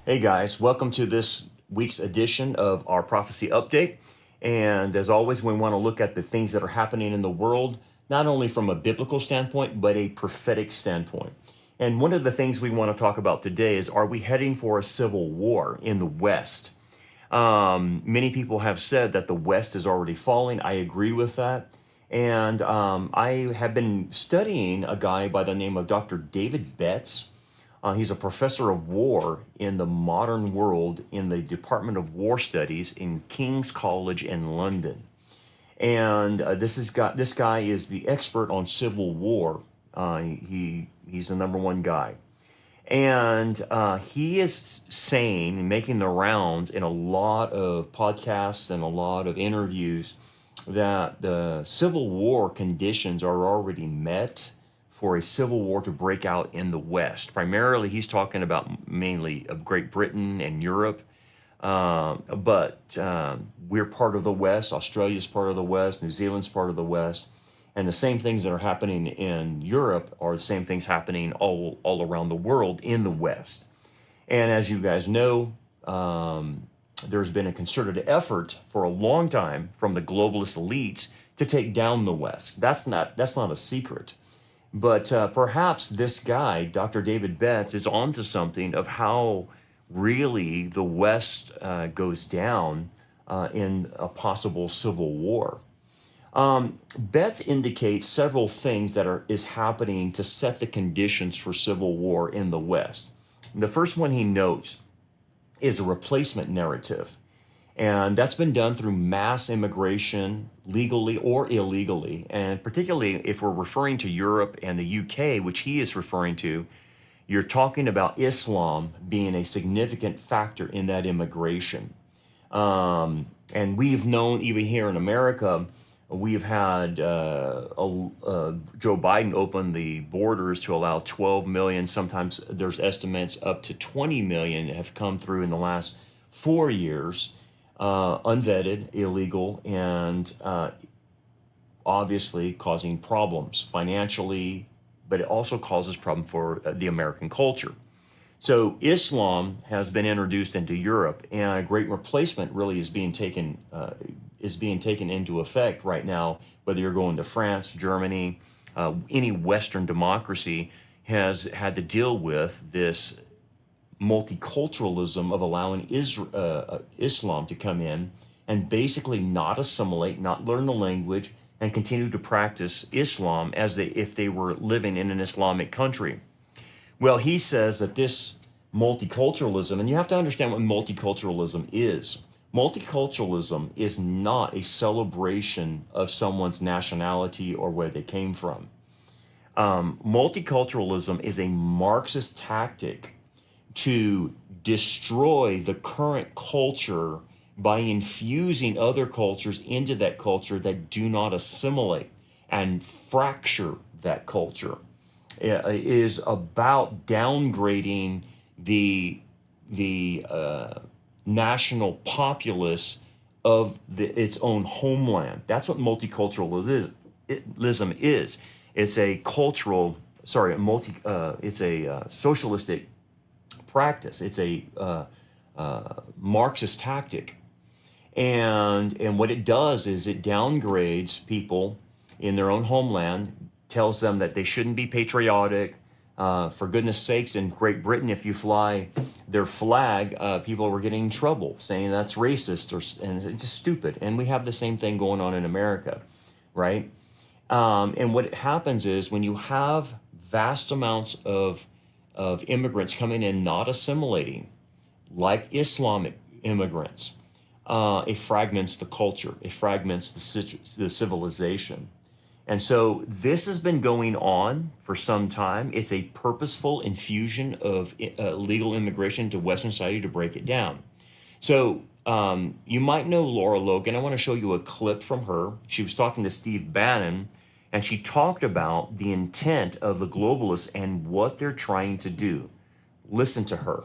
Hey guys, welcome to this week's edition of our prophecy update. And as always, we want to look at the things that are happening in the world, not only from a biblical standpoint, but a prophetic standpoint. And one of the things we want to talk about today is, are we heading for a civil war in the West? Many people have said that the West is already falling. I agree with that. And I have been studying a guy by the name of Dr. David Betts. He's a professor of war in the modern world in the Department of War Studies in King's College in London. And this guy is the expert on civil war. He's the number one guy. And he is saying and making the rounds in a lot of podcasts and a lot of interviews that the Civil War conditions are already met for a civil war to break out in the West. Primarily, he's talking about mainly of Great Britain and Europe, but we're part of the West. Australia's part of the West. New Zealand's part of the West. And the same things that are happening in Europe are the same things happening all around the world in the West. And as you guys know, there's been a concerted effort for a long time from the globalist elites to take down the West. That's not a secret. But perhaps this guy, Dr. David Betts, is onto something of how really the West goes down in a possible civil war. Betts indicates several things that is happening to set the conditions for civil war in the West. The first one he notes is a replacement narrative. And that's been done through mass immigration, legally or illegally. And particularly if we're referring to Europe and the UK, which he is referring to, you're talking about Islam being a significant factor in that immigration. And we've known, even here in America, we've had Joe Biden open the borders to allow 12 million. Sometimes there's estimates up to 20 million have come through in the last 4 years. Unvetted, illegal, and obviously causing problems financially, but it also causes problem for the American culture. So Islam has been introduced into Europe, and a great replacement really is being taken into effect right now. Whether you're going to France, Germany, any Western democracy has had to deal with this multiculturalism of allowing Islam to come in and basically not assimilate, not learn the language, and continue to practice Islam as if they were living in an Islamic country. Well, he says that this multiculturalism, and you have to understand what multiculturalism is. Multiculturalism is not a celebration of someone's nationality or where they came from. Multiculturalism is a Marxist tactic to destroy the current culture by infusing other cultures into that culture that do not assimilate and fracture that culture. It is about downgrading the national populace of its own homeland. That's what multiculturalism is. It's a cultural, it's a socialistic practice. It's a Marxist tactic. And what it does is it downgrades people in their own homeland, tells them that they shouldn't be patriotic. For goodness sakes, in Great Britain, if you fly their flag, people were getting in trouble, saying that's racist, and it's just stupid. And we have the same thing going on in America, right? And what happens is when you have vast amounts of immigrants coming in not assimilating, like Islamic immigrants, it fragments the culture, it fragments the civilization. And so this has been going on for some time. It's a purposeful infusion of legal immigration to Western society to break it down. So you might know Laura Logan. I want to show you a clip from her. She was talking to Steve Bannon, and she talked about the intent of the globalists and what they're trying to do. Listen to her.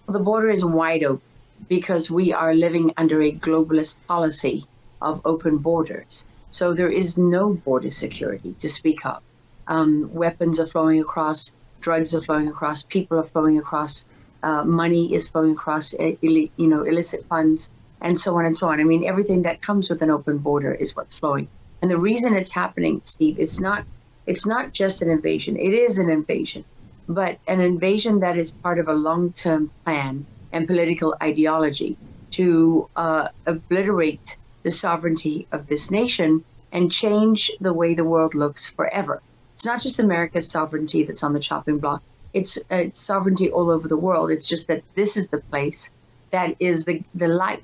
The border is wide open because we are living under a globalist policy of open borders. So there is no border security to speak of. Weapons are flowing across, drugs are flowing across, people are flowing across. money is flowing across illicit funds, and so on and so on. I mean, everything that comes with an open border is what's flowing. And the reason it's happening, Steve, it's not just an invasion. It is an invasion, but an invasion that is part of a long-term plan and political ideology to obliterate the sovereignty of this nation and change the way the world looks forever. It's not just America's sovereignty that's on the chopping block. It's sovereignty all over the world. It's just that this is the place that is the light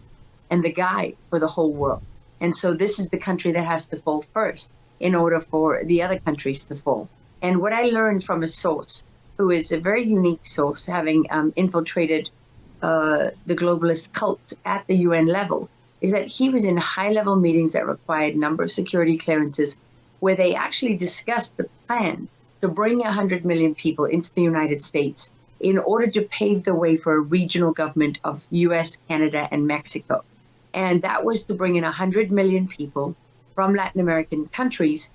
and the guide for the whole world. And so this is the country that has to fall first in order for the other countries to fall. And what I learned from a source who is a very unique source, having infiltrated the globalist cult at the UN level, is that he was in high-level meetings that required a number of security clearances where they actually discussed the plan to bring 100 million people into the United States in order to pave the way for a regional government of US, Canada, and Mexico. And that was to bring in 100 million people from Latin American countries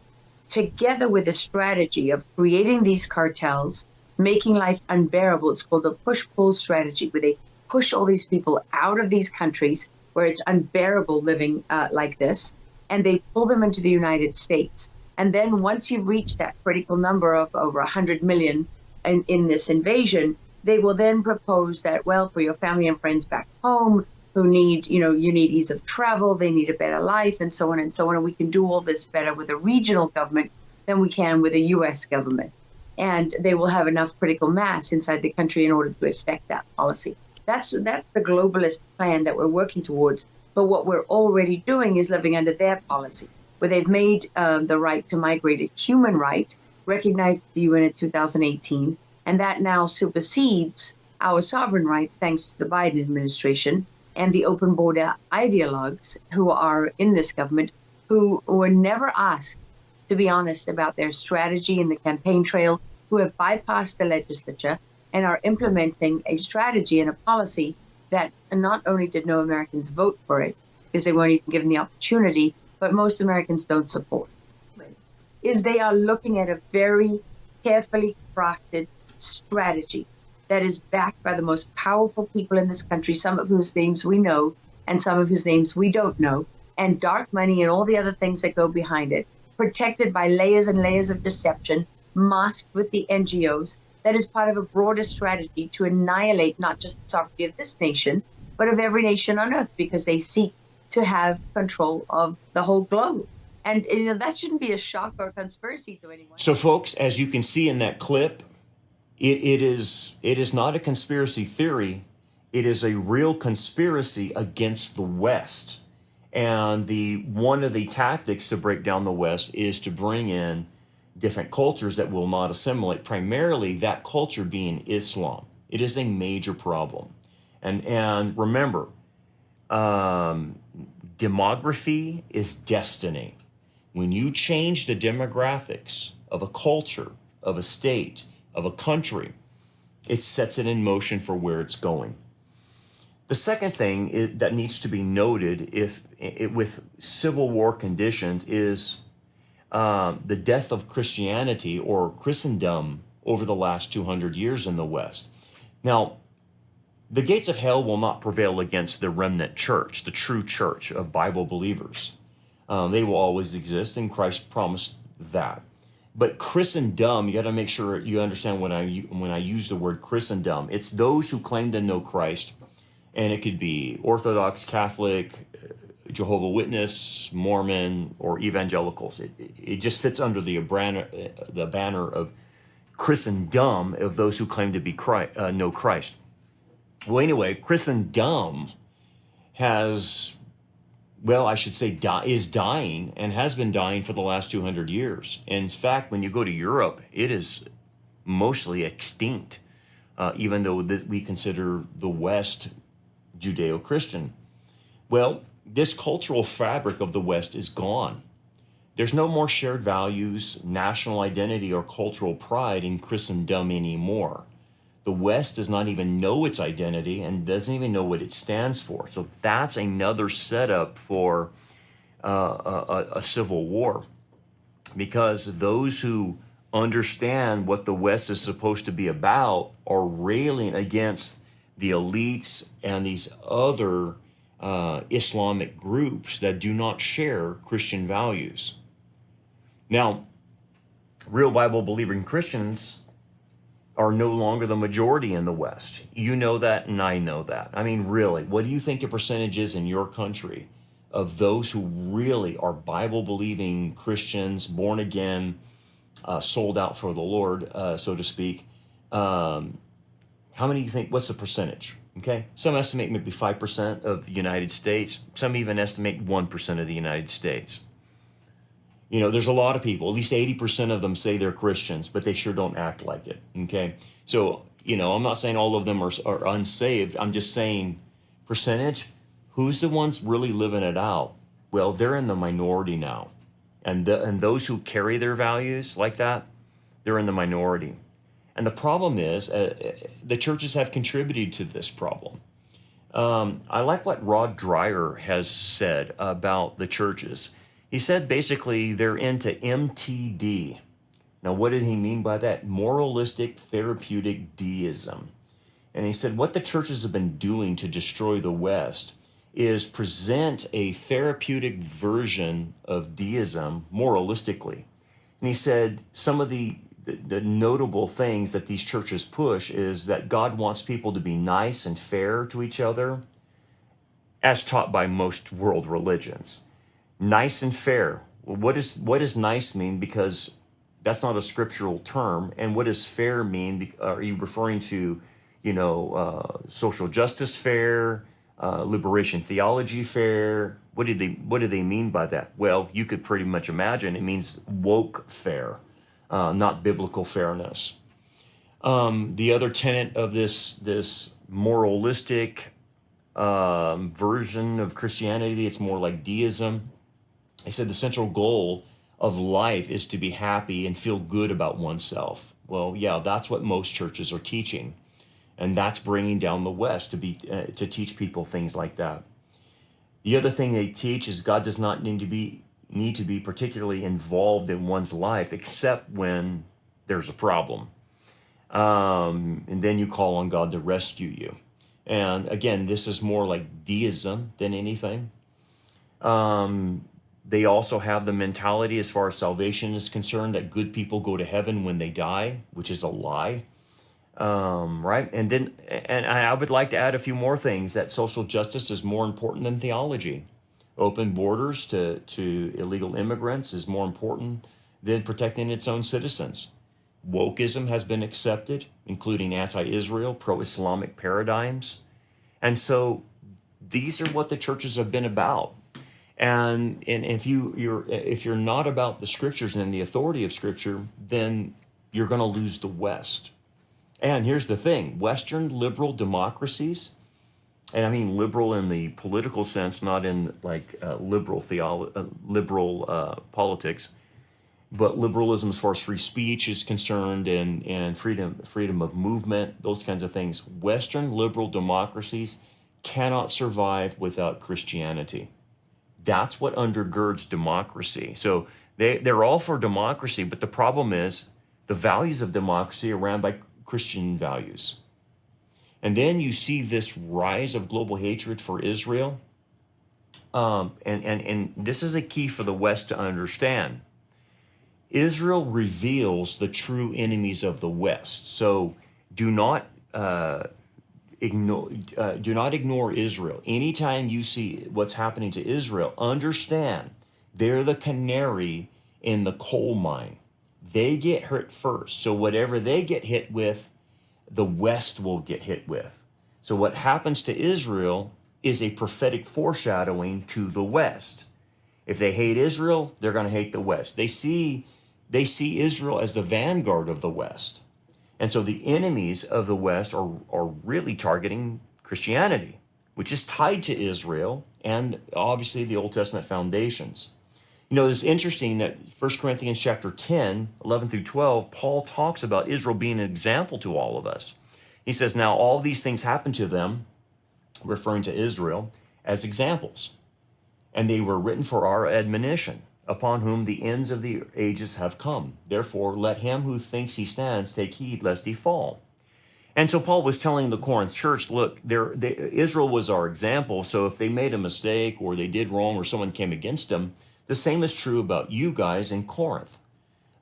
together with a strategy of creating these cartels, making life unbearable. It's called a push-pull strategy, where they push all these people out of these countries where it's unbearable living like this, and they pull them into the United States. And then once you reach that critical number of over 100 million in this invasion, they will then propose that, well, for your family and friends back home who need, you need ease of travel, they need a better life, and so on and so on. And we can do all this better with a regional government than we can with a U.S. government. And they will have enough critical mass inside the country in order to effect that policy. That's the globalist plan that we're working towards. But what we're already doing is living under their policy, where they've made the right to migrate a human right, recognized the UN in 2018, and that now supersedes our sovereign right, thanks to the Biden administration and the open border ideologues who are in this government, who were never asked to be honest about their strategy in the campaign trail, who have bypassed the legislature and are implementing a strategy and a policy that not only did no Americans vote for it, because they weren't even given the opportunity, but most Americans don't support, is they are looking at a very carefully crafted strategy that is backed by the most powerful people in this country, some of whose names we know and some of whose names we don't know, and dark money and all the other things that go behind it, protected by layers and layers of deception, masked with the NGOs, that is part of a broader strategy to annihilate not just the sovereignty of this nation, but of every nation on earth, because they seek to have control of the whole globe. And that shouldn't be a shock or a conspiracy to anyone. So, folks, as you can see in that clip, it is not a conspiracy theory. It is a real conspiracy against the West. And one of the tactics to break down the West is to bring in different cultures that will not assimilate, primarily that culture being Islam. It is a major problem. And remember, demography is destiny. When you change the demographics of a culture, of a state, of a country, it sets it in motion for where it's going. The second thing that needs to be noted with Civil War conditions is the death of Christianity or Christendom over the last 200 years in the West. Now, the gates of hell will not prevail against the remnant church, the true church of Bible believers. They will always exist, and Christ promised that. But Christendom, you got to make sure you understand when I use the word Christendom. It's those who claim to know Christ, and it could be Orthodox, Catholic, Jehovah's Witness, Mormon, or evangelicals. It just fits under the banner of Christendom, of those who claim to be know Christ. Well, anyway, Christendom is dying and has been dying for the last 200 years. And in fact, when you go to Europe, it is mostly extinct, even though we consider the West Judeo-Christian. Well, this cultural fabric of the West is gone. There's no more shared values, national identity, or cultural pride in Christendom anymore. The West does not even know its identity and doesn't even know what it stands for. So that's another setup for a civil war, because those who understand what the West is supposed to be about are railing against the elites and these other Islamic groups that do not share Christian values. Now, real Bible believing Christians are no longer the majority in the West. You know that, and I know that. I mean, really, what do you think the percentage is in your country of those who really are Bible believing Christians, born again, sold out for the Lord, so to speak? How many do you think, what's the percentage? Okay, some estimate maybe 5% of the United States. Some even estimate 1% of the United States. You know, there's a lot of people, at least 80% of them say they're Christians, but they sure don't act like it. Okay, so, you know, I'm not saying all of them are unsaved. I'm just saying percentage. Who's the ones really living it out? Well, they're in the minority now. And those who carry their values like that, they're in the minority. And the problem is, the churches have contributed to this problem. I like what Rod Dreher has said about the churches. He said basically they're into MTD. Now, what did he mean by that? Moralistic therapeutic deism. And he said what the churches have been doing to destroy the West is present a therapeutic version of deism moralistically. And he said some of the notable things that these churches push is that God wants people to be nice and fair to each other, as taught by most world religions. Nice and fair. Well, what does nice mean? Because that's not a scriptural term. And what does fair mean? Are you referring to, social justice fair, liberation theology fair? What do they mean by that? Well, you could pretty much imagine it means woke fair. Not biblical fairness. The other tenet of this moralistic version of Christianity, it's more like deism. He said the central goal of life is to be happy and feel good about oneself. Well, yeah, that's what most churches are teaching, and that's bringing down the West to teach people things like that. The other thing they teach is God does not need to be particularly involved in one's life except when there's a problem. And then you call on God to rescue you. And again, this is more like deism than anything. They also have the mentality as far as salvation is concerned that good people go to heaven when they die, which is a lie. Right? And I would like to add a few more things, that social justice is more important than theology. Open borders to illegal immigrants is more important than protecting its own citizens. Wokeism has been accepted, including anti-Israel, pro-Islamic paradigms. And so these are what the churches have been about. And if you're not about the scriptures and the authority of scripture, then you're going to lose the West. And here's the thing, Western liberal democracies, and I mean liberal in the political sense, not in like liberal politics, but liberalism as far as free speech is concerned and freedom of movement, those kinds of things. Western liberal democracies cannot survive without Christianity. That's what undergirds democracy. So they're all for democracy, but the problem is the values of democracy are ran by Christian values. And then you see this rise of global hatred for Israel. And this is a key for the West to understand. Israel reveals the true enemies of the West. So do not ignore Israel. Anytime you see what's happening to Israel, understand they're the canary in the coal mine. They get hurt first. So whatever they get hit with, the West will get hit with. So what happens to Israel is a prophetic foreshadowing to the West. If they hate Israel, they're going to hate the West. They see Israel as the vanguard of the West. And so the enemies of the West are really targeting Christianity, which is tied to Israel and obviously the Old Testament foundations. You know, it's interesting that 1 Corinthians chapter 10, 11 through 12, Paul talks about Israel being an example to all of us. He says, now all these things happened to them, referring to Israel, as examples. And they were written for our admonition, upon whom the ends of the ages have come. Therefore, let him who thinks he stands take heed lest he fall. And so Paul was telling the Corinth church, look, Israel was our example. So if they made a mistake or they did wrong or someone came against them, the same is true about you guys in Corinth.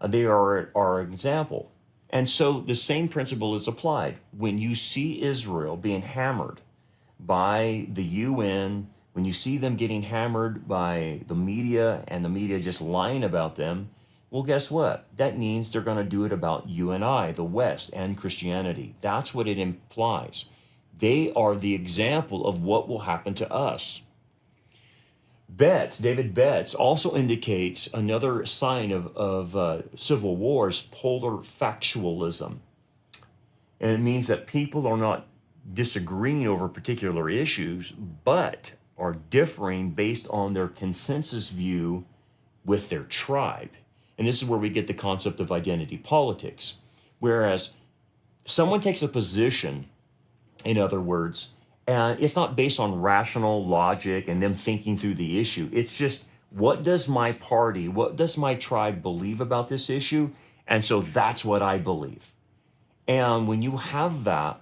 They are our example. And so the same principle is applied. When you see Israel being hammered by the UN, when you see them getting hammered by the media and the media just lying about them, well, guess what? That means they're going to do it about you and I, the West, and Christianity. That's what it implies. They are the example of what will happen to us. David Betts also indicates another sign of civil war is polar factualism. And it means that people are not disagreeing over particular issues, but are differing based on their consensus view with their tribe. And this is where we get the concept of identity politics. Whereas someone takes a position, in other words, and it's not based on rational logic and them thinking through the issue. It's just, what does my party, what does my tribe believe about this issue? And so that's what I believe. And when you have that,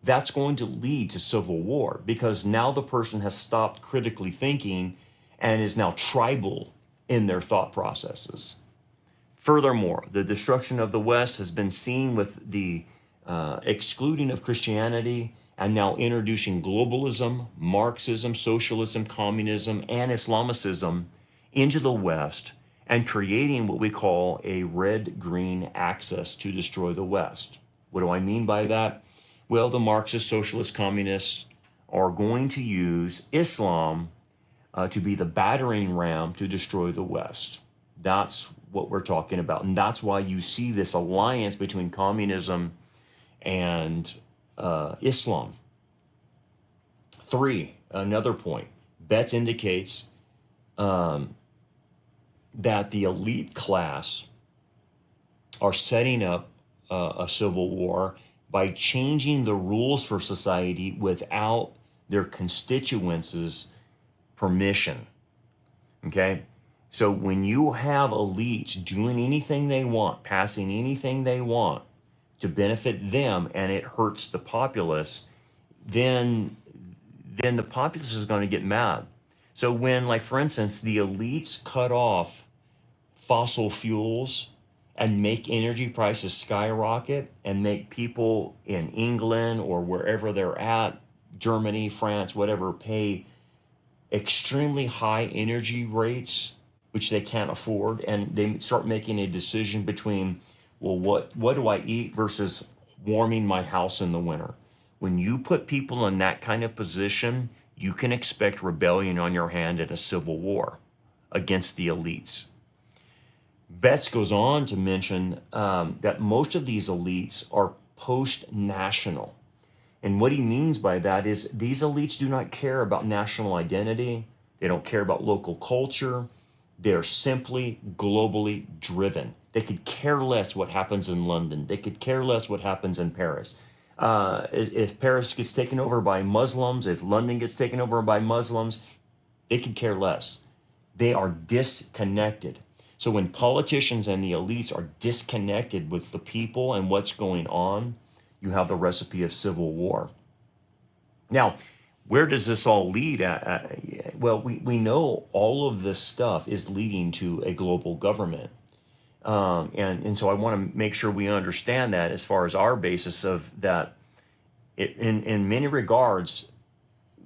that's going to lead to civil war because now the person has stopped critically thinking and is now tribal in their thought processes. Furthermore, the destruction of the West has been seen with the excluding of Christianity and now introducing globalism, Marxism, socialism, communism, and Islamicism into the West and creating what we call a red-green axis to destroy the West. What do I mean by that? Well, the Marxist, socialist, communists are going to use Islam to be the battering ram to destroy the West. That's what we're talking about. And that's why you see this alliance between communism and Islam. 3, another point. Betts indicates that the elite class are setting up a civil war by changing the rules for society without their constituents' permission. Okay? So when you have elites doing anything they want, passing anything they want to benefit them, and it hurts the populace, then the populace is going to get mad. So when, like for instance, the elites cut off fossil fuels and make energy prices skyrocket and make people in England or wherever they're at, Germany, France, whatever, pay extremely high energy rates, which they can't afford, and they start making a decision between, well, what do I eat versus warming my house in the winter? When you put people in that kind of position, you can expect rebellion on your hand and a civil war against the elites. Betts goes on to mention that most of these elites are post-national. And what he means by that is these elites do not care about national identity. They don't care about local culture. They're simply globally driven. They could care less what happens in London. They could care less what happens in Paris. If Paris gets taken over by Muslims, if London gets taken over by Muslims, they could care less. They are disconnected. So when politicians and the elites are disconnected with the people and what's going on, you have the recipe of civil war. Now, where does this all lead? Well, we know all of this stuff is leading to a global government. And so I want to make sure we understand that as far as our basis of that. In many regards,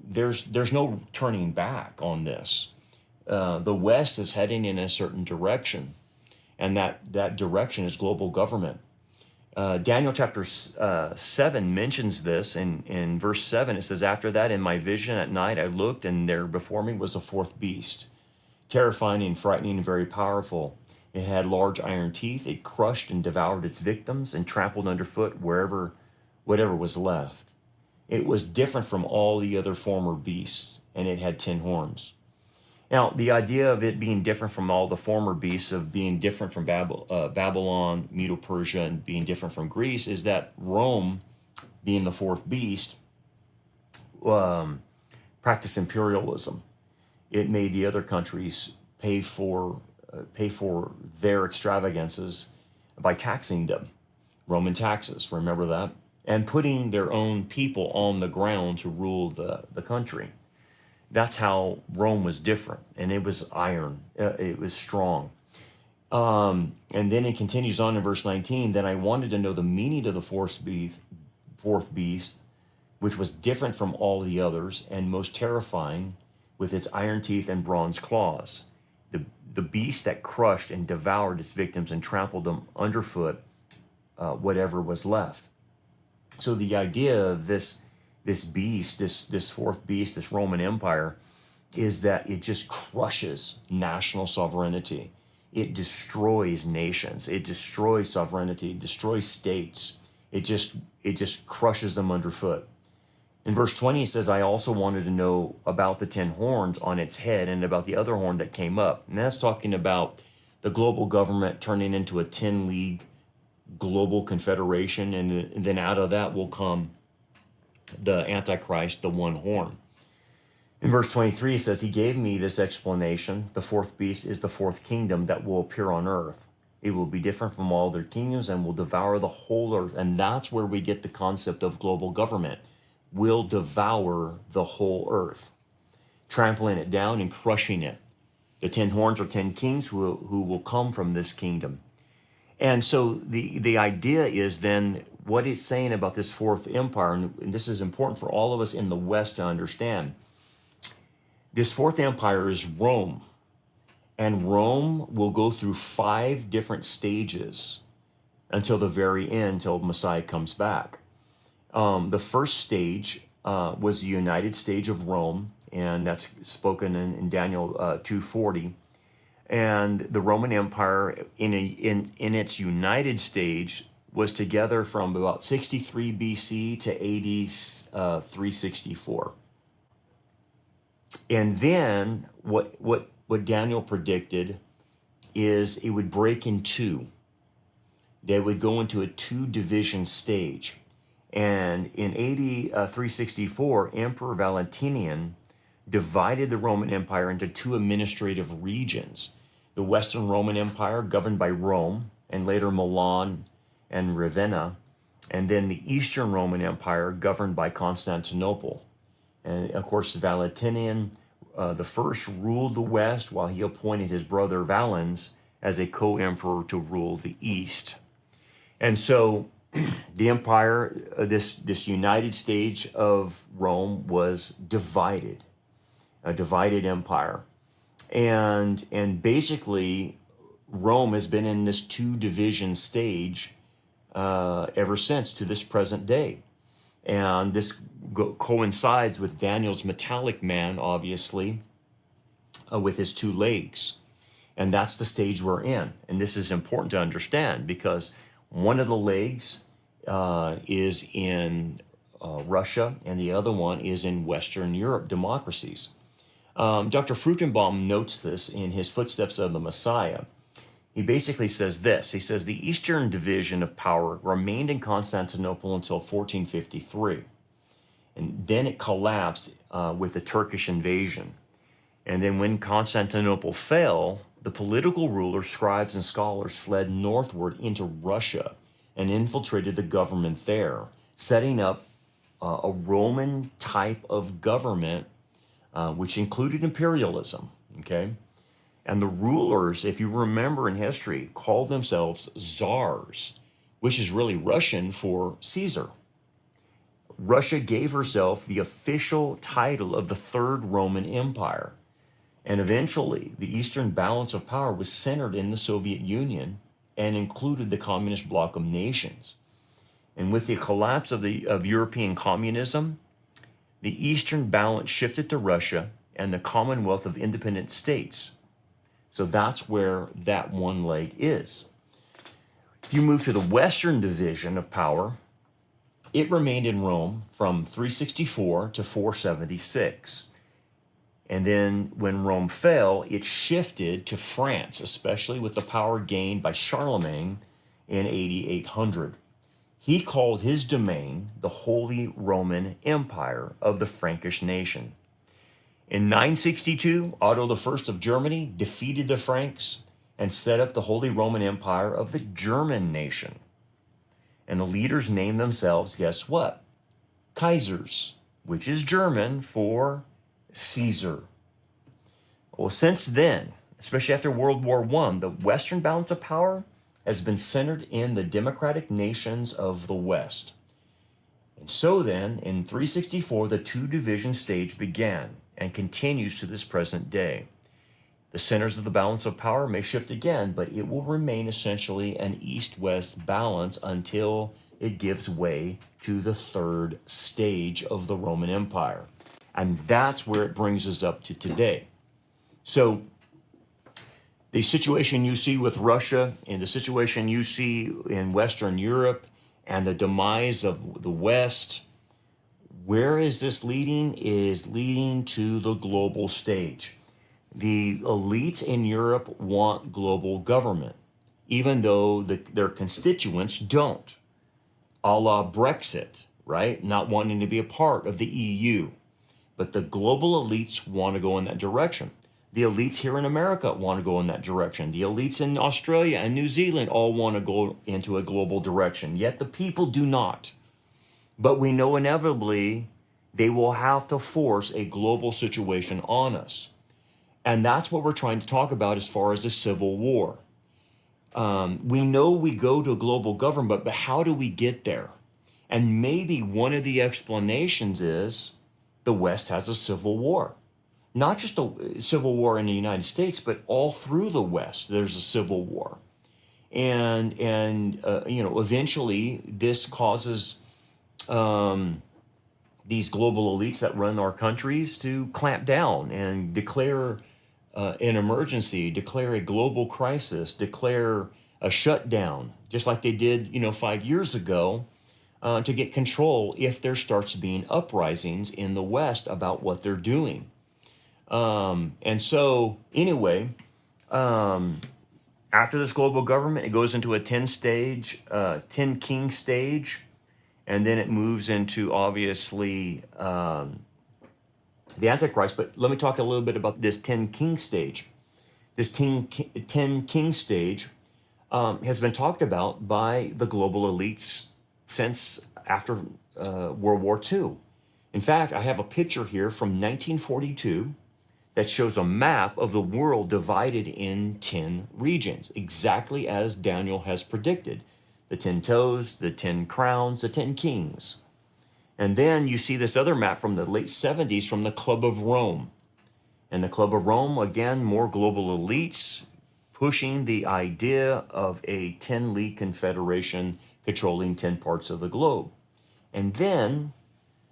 there's no turning back on this. The West is heading in a certain direction, and that direction is global government. Daniel chapter 7 mentions this in verse 7. It says, after that, in my vision at night, I looked, and there before me was a fourth beast, terrifying and frightening and very powerful. It had large iron teeth. It crushed and devoured its victims and trampled underfoot whatever was left. It was different from all the other former beasts, and it had 10 horns. Now, the idea of it being different from all the former beasts, of being different from Babylon, Medo-Persia, and being different from Greece, is that Rome, being the fourth beast, practiced imperialism. It made the other countries pay for their extravagances by taxing them. Roman taxes, remember that? and putting their own people on the ground to rule the country. That's how Rome was different, and it was iron, it was strong. And then it continues on in verse 19. Then I wanted to know the meaning of the fourth beast, which was different from all the others and most terrifying, with its iron teeth and bronze claws. The beast that crushed and devoured its victims and trampled them underfoot, whatever was left. So the idea of this beast, this fourth beast, this Roman Empire, is that it just crushes national sovereignty. It destroys nations. It destroys sovereignty. It destroys states. It just crushes them underfoot. In verse 20, it says, I also wanted to know about the 10 horns on its head and about the other horn that came up. And that's talking about the global government turning into a 10-league global confederation. And then out of that will come the Antichrist, the one horn. In verse 23, it says, he gave me this explanation. The fourth beast is the fourth kingdom that will appear on earth. It will be different from all their kingdoms and will devour the whole earth. And that's where we get the concept of global government. Will devour the whole earth, trampling it down and crushing it. The 10 horns are 10 kings who will come from this kingdom. And so the idea is then what it's saying about this fourth empire, and this is important for all of us in the West to understand. This fourth empire is Rome, and Rome will go through 5 different stages until the very end, till Messiah comes back. The first stage was the United Stage of Rome, and that's spoken in Daniel 2:40. And the Roman Empire in its united stage was together from about 63 BC to AD 364. And then what Daniel predicted is it would break in two. They would go into a 2-division stage. And in AD 364, Emperor Valentinian divided the Roman Empire into 2 administrative regions. The Western Roman Empire, governed by Rome, and later Milan and Ravenna, and then the Eastern Roman Empire, governed by Constantinople. And of course, Valentinian the first ruled the West, while he appointed his brother Valens as a co-emperor to rule the East. And so the empire, this united stage of Rome was divided, a divided empire. And basically, Rome has been in this 2-division stage ever since to this present day. And this coincides with Daniel's metallic man, obviously, with his 2 legs. And that's the stage we're in. And this is important to understand because one of the legs is in Russia, and the other one is in Western Europe democracies. Dr. Fruchtenbaum notes this in his Footsteps of the Messiah. He basically says this. He says, the Eastern division of power remained in Constantinople until 1453. And then it collapsed with the Turkish invasion. And then when Constantinople fell, the political rulers, scribes, and scholars fled northward into Russia and infiltrated the government there, setting up a Roman type of government, which included imperialism, okay? And the rulers, if you remember in history, called themselves czars, which is really Russian for Caesar. Russia gave herself the official title of the Third Roman Empire. And eventually, the Eastern balance of power was centered in the Soviet Union and included the communist bloc of nations. And with the collapse of European communism, the Eastern balance shifted to Russia and the Commonwealth of Independent States. So that's where that one leg is. If you move to the Western division of power, it remained in Rome from 364 to 476. And then when Rome fell, it shifted to France, especially with the power gained by Charlemagne in 800. He called his domain the Holy Roman Empire of the Frankish nation. In 962, Otto I of Germany defeated the Franks and set up the Holy Roman Empire of the German nation. And the leaders name themselves, guess what? Kaisers, which is German for Caesar. Well, since then, especially after World War I, the Western balance of power has been centered in the democratic nations of the West. And so then, in 364, the two-division stage began and continues to this present day. The centers of the balance of power may shift again, but it will remain essentially an east-west balance until it gives way to the third stage of the Roman Empire. And that's where it brings us up to today. So the situation you see with Russia and the situation you see in Western Europe and the demise of the West, where is this leading? It is leading to the global stage. The elites in Europe want global government, even though their constituents don't, a la Brexit, right? Not wanting to be a part of the EU. But the global elites want to go in that direction. The elites here in America want to go in that direction. The elites in Australia and New Zealand all want to go into a global direction, yet the people do not. But we know inevitably they will have to force a global situation on us. And that's what we're trying to talk about as far as the Civil War. We know we go to a global government, but how do we get there? And maybe one of the explanations is the West has a civil war. Not just a civil war in the United States, but all through the West, there's a civil war. And eventually this causes these global elites that run our countries to clamp down and declare an emergency, declare a global crisis, declare a shutdown, just like they did, 5 years ago, to get control if there starts being uprisings in the West about what they're doing. And so, anyway, after this global government, it goes into a 10 king stage, and then it moves into, obviously, the Antichrist. But let me talk a little bit about this 10 king stage. This 10 king stage has been talked about by the global elites since after World War II. In fact, I have a picture here from 1942 that shows a map of the world divided in 10 regions, exactly as Daniel has predicted. The 10 toes, the 10 crowns, the 10 kings. And then you see this other map from the late 70s from the Club of Rome. And the Club of Rome, again, more global elites pushing the idea of a 10-league confederation controlling 10 parts of the globe. And then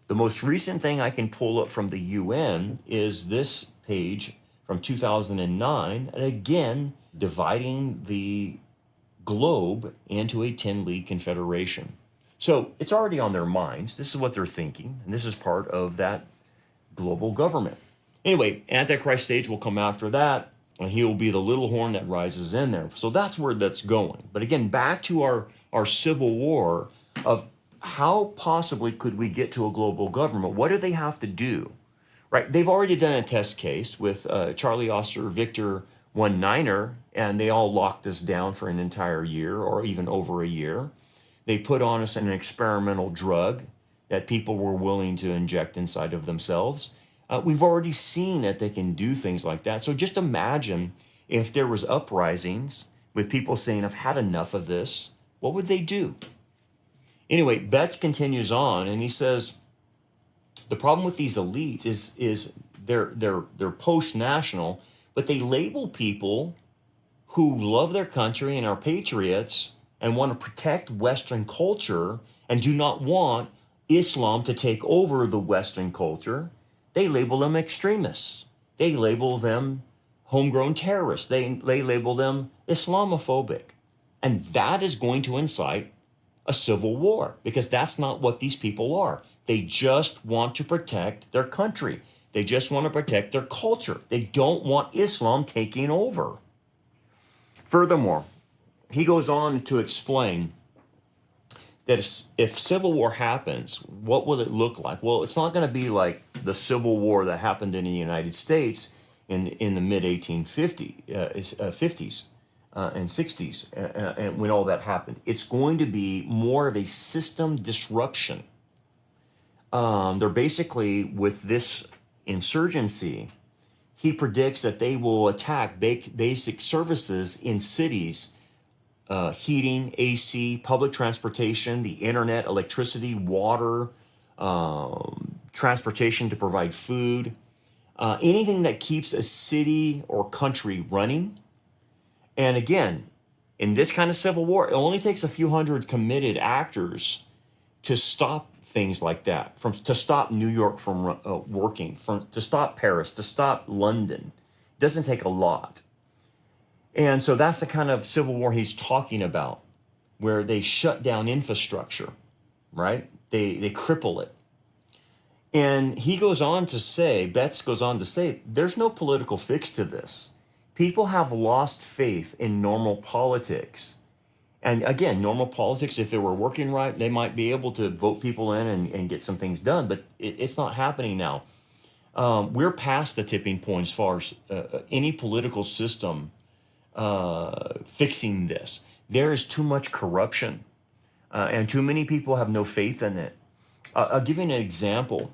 the most recent thing I can pull up from the UN is this page from 2009, and again, dividing the globe into a 10-league confederation. So it's already on their minds. This is what they're thinking, and this is part of that global government. Anyway, Antichrist stage will come after that, and he will be the little horn that rises in there. So that's where that's going. But again, back to our civil war of how possibly could we get to a global government? What do they have to do? Right? They've already done a test case with Charlie Oster, Victor 19er, and they all locked us down for an entire year or even over a year. They put on us an experimental drug that people were willing to inject inside of themselves. We've already seen that they can do things like that. So just imagine if there was uprisings with people saying, I've had enough of this, what would they do? Anyway, Betts continues on, and he says, the problem with these elites is they're post-national, but they label people who love their country and are patriots and want to protect Western culture and do not want Islam to take over the Western culture. They label them extremists. They label them homegrown terrorists. They label them Islamophobic. And that is going to incite a civil war, because that's not what these people are. They just want to protect their country. They just want to protect their culture. They don't want Islam taking over. Furthermore, he goes on to explain that if civil war happens, what will it look like? Well, it's not going to be like the civil war that happened in the United States in the mid 1850s. and 60s, and when all that happened. It's going to be more of a system disruption. They're basically, with this insurgency, he predicts that they will attack basic services in cities, heating, AC, public transportation, the internet, electricity, water, transportation to provide food, anything that keeps a city or country running. And again, in this kind of civil war, it only takes a few hundred committed actors to stop things like that, to stop New York from working, to stop Paris, to stop London. It doesn't take a lot. And so that's the kind of civil war he's talking about, where they shut down infrastructure, right? They cripple it. And he goes on to say, Betts goes on to say, there's no political fix to this. People have lost faith in normal politics. And again, normal politics, if it were working right, they might be able to vote people in and get some things done, but it's not happening now. We're past the tipping point as far as any political system fixing this. There is too much corruption, and too many people have no faith in it. I'll give you an example.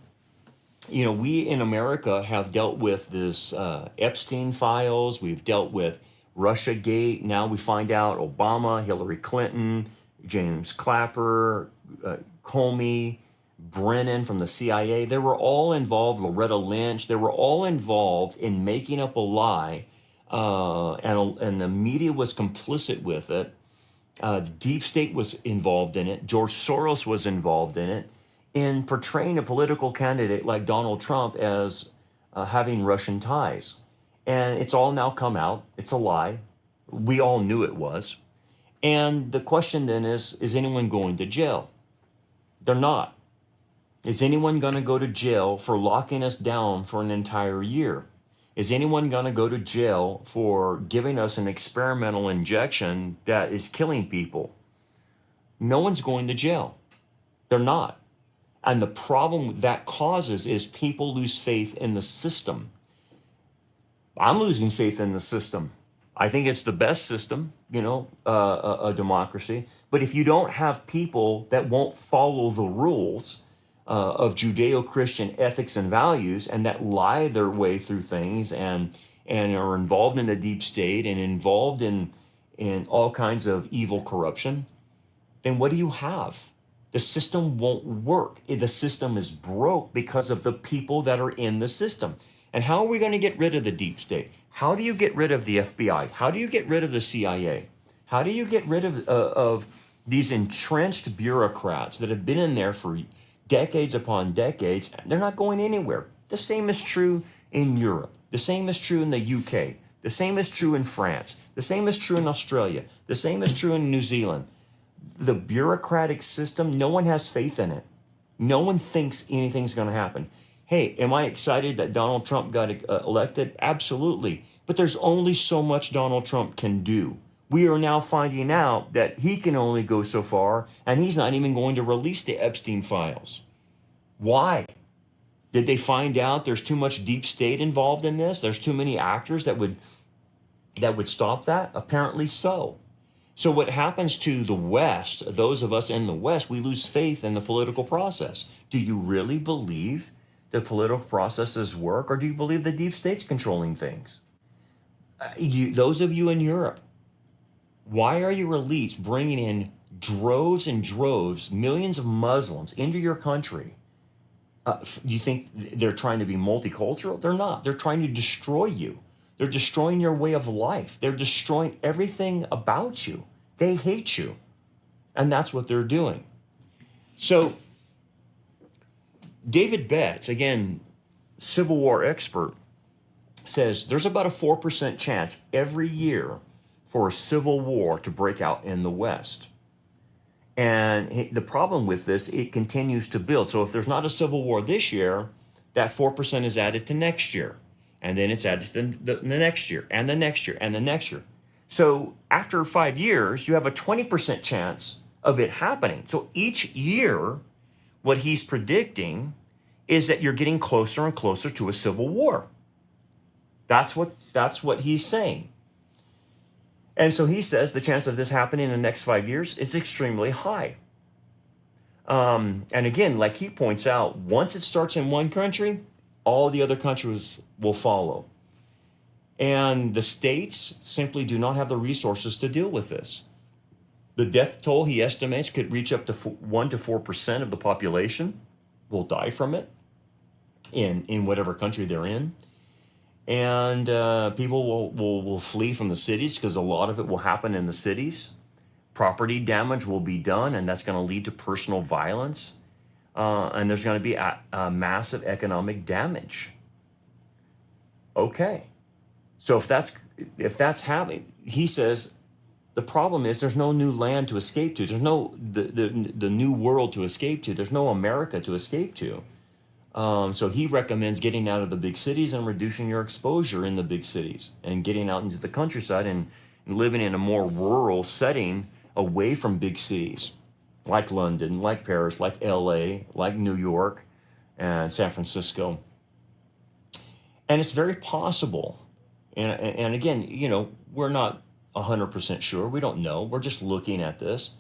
You know, we in America have dealt with this Epstein files. We've dealt with Russiagate. Now we find out Obama, Hillary Clinton, James Clapper, Comey, Brennan from the CIA. They were all involved, Loretta Lynch. They were all involved in making up a lie, and the media was complicit with it. The deep state was involved in it. George Soros was involved in it, in portraying a political candidate like Donald Trump as having Russian ties. And it's all now come out. It's a lie. We all knew it was. And the question then is anyone going to jail? They're not. Is anyone going to go to jail for locking us down for an entire year? Is anyone going to go to jail for giving us an experimental injection that is killing people? No one's going to jail. They're not. And the problem that causes is people lose faith in the system. I'm losing faith in the system. I think it's the best system, a democracy. But if you don't have people that won't follow the rules of Judeo-Christian ethics and values, and that lie their way through things, and are involved in the deep state and involved in all kinds of evil corruption, then what do you have? The system won't work. The system is broke because of the people that are in the system. And how are we going to get rid of the deep state? How do you get rid of the FBI? How do you get rid of the CIA? How do you get rid of these entrenched bureaucrats that have been in there for decades upon decades? They're not going anywhere. The same is true in Europe. The same is true in the UK. The same is true in France. The same is true in Australia. The same is true in New Zealand. The bureaucratic system, no one has faith in it. No one thinks anything's going to happen. Hey, am I excited that Donald Trump got elected? Absolutely. But there's only so much Donald Trump can do. We are now finding out that he can only go so far, and he's not even going to release the Epstein files. Why? Did they find out there's too much deep state involved in this? There's too many actors that would stop that? Apparently so. So what happens to the West, those of us in the West, we lose faith in the political process. Do you really believe the political processes work, or do you believe the deep state's controlling things? Those of you in Europe, why are your elites bringing in droves and droves, millions of Muslims into your country? You think they're trying to be multicultural? They're not. They're trying to destroy you. They're destroying your way of life. They're destroying everything about you. They hate you. And that's what they're doing. So David Betts, again, Civil War expert, says there's about a 4% chance every year for a civil war to break out in the West. And the problem with this, it continues to build. So if there's not a civil war this year, that 4% is added to next year. And then it's added to the next year, and the next year, and the next year. So after 5 years, you have a 20% chance of it happening. So each year, what he's predicting is that you're getting closer and closer to a civil war. That's what he's saying. And so he says the chance of this happening in the next 5 years is extremely high. And again, like he points out, once it starts in one country, all the other countries will follow. And the states simply do not have the resources to deal with this. The death toll, he estimates, could reach up to 1 to 4% of the population will die from it in whatever country they're in. And people will flee from the cities because a lot of it will happen in the cities. Property damage will be done, and that's going to lead to personal violence. And there's going to be a massive economic damage. Okay. So if that's happening, he says the problem is there's no new land to escape to. There's no the new world to escape to. There's no America to escape to. So he recommends getting out of the big cities and reducing your exposure in the big cities and getting out into the countryside and living in a more rural setting away from big cities like London, like Paris, like LA, like New York, and San Francisco. And it's very possible. And again, we're not 100% sure. We don't know. We're just looking at this,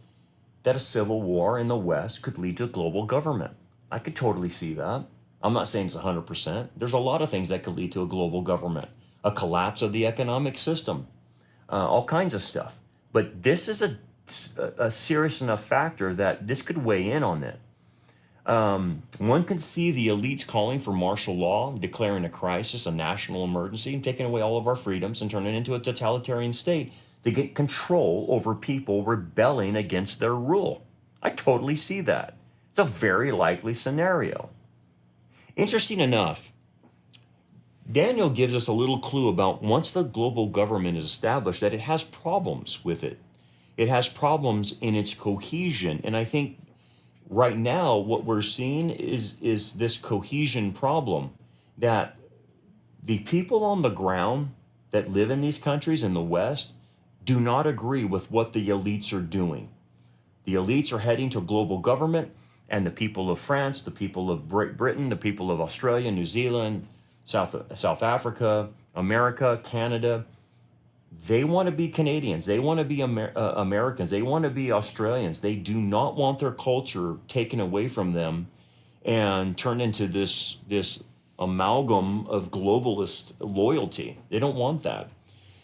that a civil war in the West could lead to a global government. I could totally see that. I'm not saying it's 100%. There's a lot of things that could lead to a global government, a collapse of the economic system, all kinds of stuff. But this is a serious enough factor that this could weigh in on it. One could see the elites calling for martial law, declaring a crisis, a national emergency, and taking away all of our freedoms and turning it into a totalitarian state to get control over people rebelling against their rule. I totally see that. It's a very likely scenario. Interesting enough, Daniel gives us a little clue about once the global government is established that it has problems with it. It has problems in its cohesion. And I think right now what we're seeing is this cohesion problem, that the people on the ground that live in these countries in the West do not agree with what the elites are doing. The elites are heading to global government, and the people of France, the people of Britain, the people of Australia, New Zealand, South Africa, America, Canada, they want to be Canadians. They want to be Americans. They want to be Australians. They do not want their culture taken away from them and turned into this amalgam of globalist loyalty. They don't want that.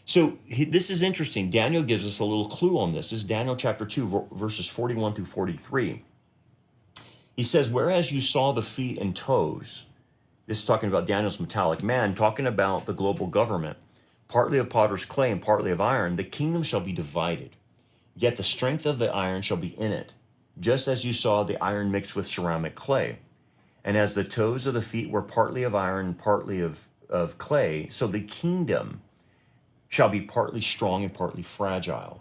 So this is interesting. Daniel gives us a little clue on this. This is Daniel chapter 2, verses 41 through 43. He says, whereas you saw the feet and toes, this is talking about Daniel's metallic man, talking about the global government, partly of potter's clay and partly of iron, the kingdom shall be divided. Yet the strength of the iron shall be in it, just as you saw the iron mixed with ceramic clay. And as the toes of the feet were partly of iron and partly of clay, so the kingdom shall be partly strong and partly fragile.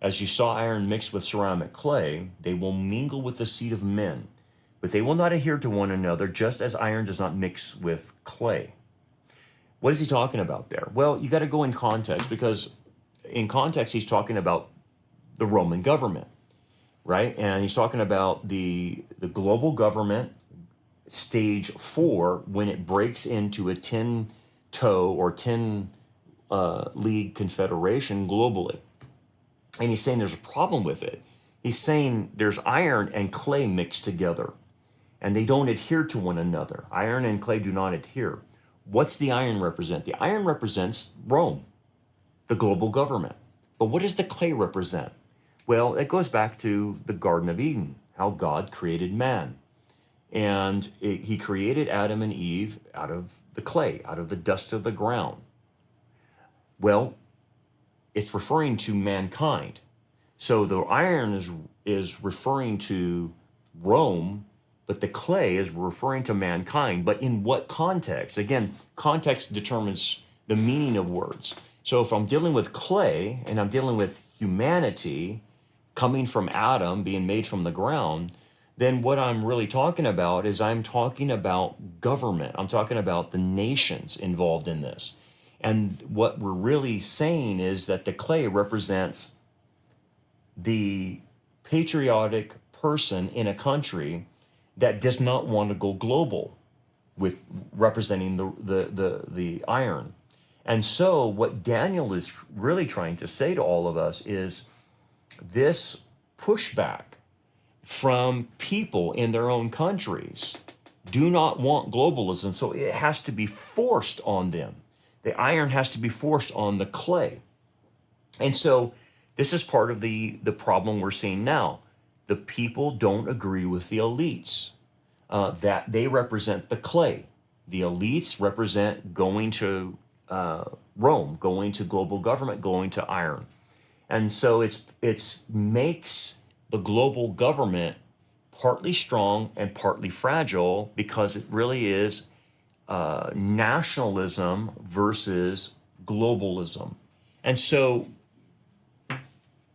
As you saw iron mixed with ceramic clay, they will mingle with the seed of men, but they will not adhere to one another, just as iron does not mix with clay. What is he talking about there? Well, you got to go in context, because in context, he's talking about the Roman government, right? And he's talking about the global government, stage 4, when it breaks into a 10-toe or 10-league confederation globally. And he's saying there's a problem with it. He's saying there's iron and clay mixed together, and they don't adhere to one another. Iron and clay do not adhere. What's the iron represent? The iron represents Rome, the global government. But what does the clay represent? Well, it goes back to the Garden of Eden, how God created man. And he created Adam and Eve out of the clay, out of the dust of the ground. Well, it's referring to mankind. So the iron is referring to Rome, but the clay is referring to mankind. But in what context? Again, context determines the meaning of words. So if I'm dealing with clay and I'm dealing with humanity coming from Adam, being made from the ground, then what I'm really talking about is I'm talking about government. I'm talking about the nations involved in this. And what we're really saying is that the clay represents the patriotic person in a country that does not want to go global, with representing the iron. And so what Daniel is really trying to say to all of us is this pushback from people in their own countries do not want globalism, so it has to be forced on them. The iron has to be forced on the clay. And so this is part of the problem we're seeing now. The people don't agree with the elites, that they represent the clay. The elites represent going to Rome, going to global government, going to iron. And so it's makes the global government partly strong and partly fragile because it really is nationalism versus globalism. And so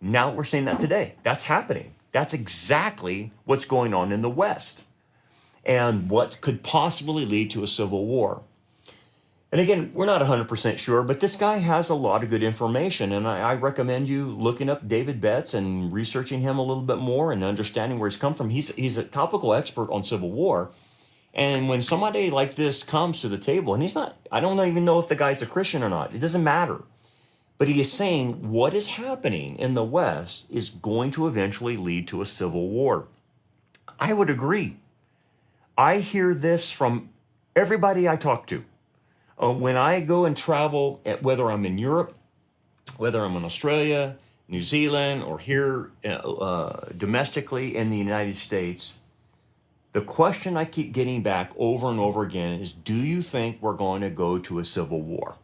now we're seeing that today. That's happening. That's exactly what's going on in the West and what could possibly lead to a civil war. And again, we're not 100% sure, but this guy has a lot of good information. And I recommend you looking up David Betts and researching him a little bit more and understanding where he's come from. He's a topical expert on Civil War. And when somebody like this comes to the table, and he's not, I don't even know if the guy's a Christian or not, it doesn't matter. But he is saying what is happening in the West is going to eventually lead to a civil war. I would agree. I hear this from everybody I talk to. When I go and travel, whether I'm in Europe, whether I'm in Australia, New Zealand, or here domestically in the United States, the question I keep getting back over and over again is, do you think we're going to go to a civil war?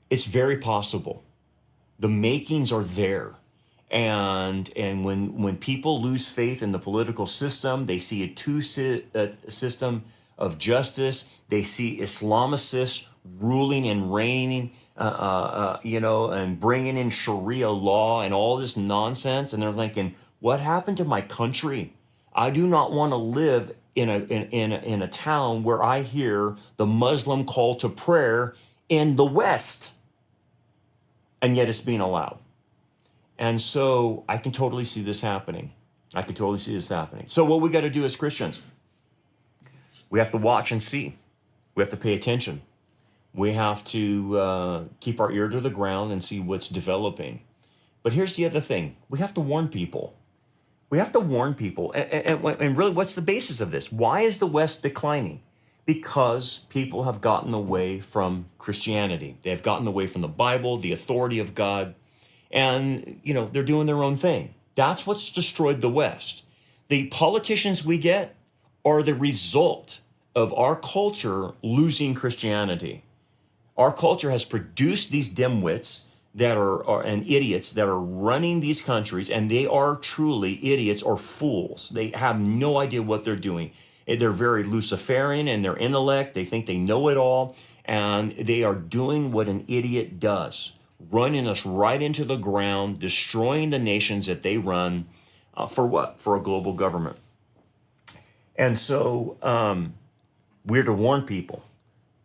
It's very possible. The makings are there. And when people lose faith in the political system, they see a system of justice. They see Islamicists ruling and reigning, and bringing in Sharia law and all this nonsense. And they're thinking, what happened to my country? I do not want to live in a town where I hear the Muslim call to prayer in the West, and yet it's being allowed. And so I can totally see this happening. So what we got to do as Christians, we have to watch and see. We have to pay attention. We have to keep our ear to the ground and see what's developing. But here's the other thing. We have to warn people. And really, what's the basis of this? Why is the West declining? Because people have gotten away from Christianity. They have gotten away from the Bible, the authority of God, and they're doing their own thing. That's what's destroyed the West. The politicians we get are the result of our culture losing Christianity. Our culture has produced these dimwits that and idiots that are running these countries, and they are truly idiots or fools. They have no idea what they're doing. They're very Luciferian in their intellect. They think they know it all, and they are doing what an idiot does, running us right into the ground, destroying the nations that they run. For what? For a global government. And so we're to warn people.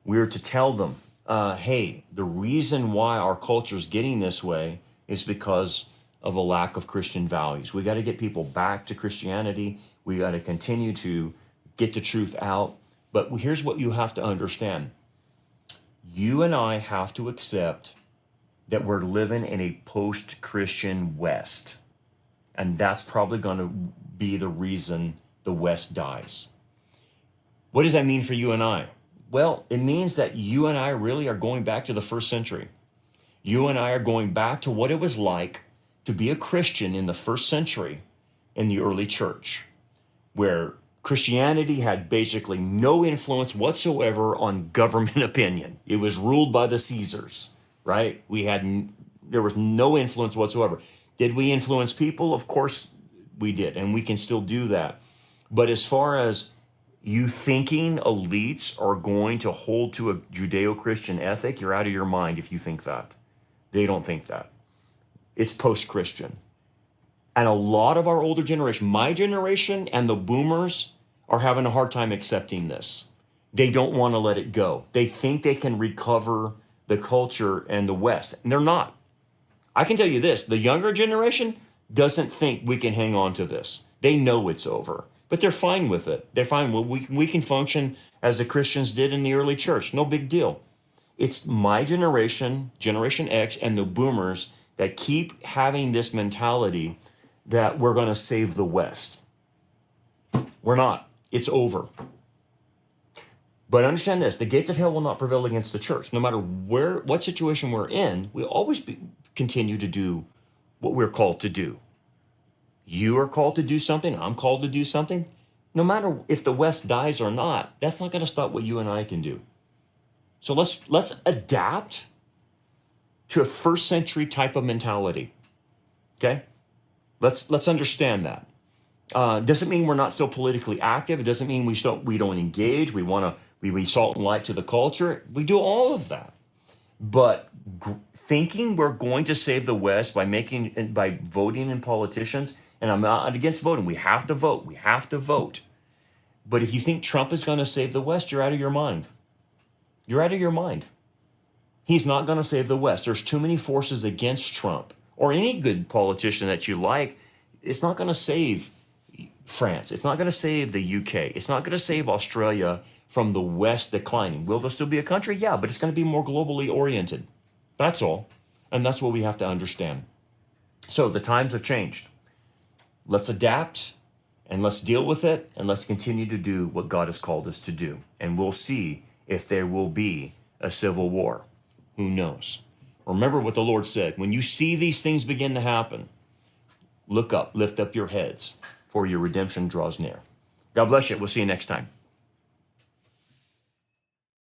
We're to tell them, hey, the reason why our culture is getting this way is because of a lack of Christian values. We got to get people back to Christianity. We got to continue to get the truth out. But here's what you have to understand. You and I have to accept that we're living in a post-Christian West. And that's probably going to be the reason the West dies. What does that mean for you and I? Well, it means that you and I really are going back to the first century. You and I are going back to what it was like to be a Christian in the first century in the early church, where Christianity had basically no influence whatsoever on government opinion. It was ruled by the Caesars, right? There was no influence whatsoever. Did we influence people? Of course we did, and we can still do that. But as far as you thinking elites are going to hold to a Judeo-Christian ethic, you're out of your mind if you think that. They don't think that. It's post-Christian. And a lot of our older generation, my generation and the boomers, are having a hard time accepting this. They don't want to let it go. They think they can recover the culture and the West, and they're not. I can tell you this, the younger generation doesn't think we can hang on to this. They know it's over, but they're fine with it. They're fine. Well, we can function as the Christians did in the early church. No big deal. It's my generation, Generation X, and the boomers that keep having this mentality that we're going to save the West. We're not. It's over. But understand this, the gates of hell will not prevail against the church. No matter what situation we're in, we always continue to do what we're called to do. You are called to do something. I'm called to do something. No matter if the West dies or not, that's not going to stop what you and I can do. So let's adapt to a first century type of mentality. Okay? Let's understand that. Doesn't mean we're not still politically active. It doesn't mean we don't engage. We salt and light to the culture. We do all of that. But thinking we're going to save the West by voting in politicians, and I'm not against voting. We have to vote. We have to vote. But if you think Trump is going to save the West, you're out of your mind. You're out of your mind. He's not going to save the West. There's too many forces against Trump or any good politician that you like. It's not going to save France. It's not going to save the UK. It's not going to save Australia from the West declining. Will there still be a country? Yeah, but it's going to be more globally oriented. That's all. And that's what we have to understand. So the times have changed. Let's adapt and let's deal with it and let's continue to do what God has called us to do. And we'll see if there will be a civil war. Who knows? Remember what the Lord said. When you see these things begin to happen, look up, lift up your heads, for your redemption draws near. God bless you. We'll see you next time.